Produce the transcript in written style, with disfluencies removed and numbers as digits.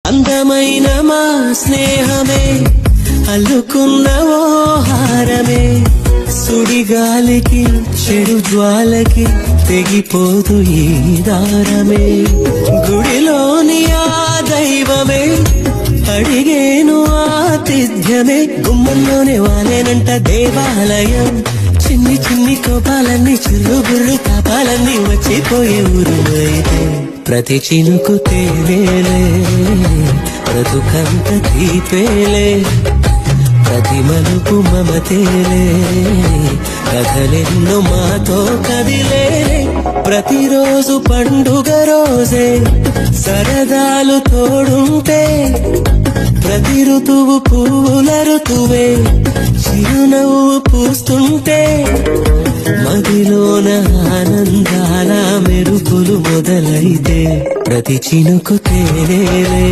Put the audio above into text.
అందమైన మా స్నేహమే అల్లుకున్న ఓ హారమే, సుడిగాలికి చెడు జ్వాలకి తెగిపోదు ఈ దారమే. గుడిలోని ఆ దైవమే అడిగేను ఆతిథ్యమే, గుమ్మంలోనే వాలేనంట దేవాలయం. చిన్ని చిన్ని కోపాలన్నీ చిల్లుబుర్రు తాపాలన్నీ వచ్చిపోయే ఊరు అయితే, ప్రతి చినుకు తేలేలే బ్రతుకంత తీపేలే, ప్రతి మలుపు మమతేలే కథలెన్నో మాతో కదిలే. ప్రతిరోజు పండుగ రోజే సరదాలు తోడుంటే, ప్రతి ఋతువు పువ్వుల ఋతువే చిరునవ్వు పూస్తుంటే, మదిలోన ఆనందాల మెరుపులు మొదలైతే ప్రతి చినుకు తేలేలే.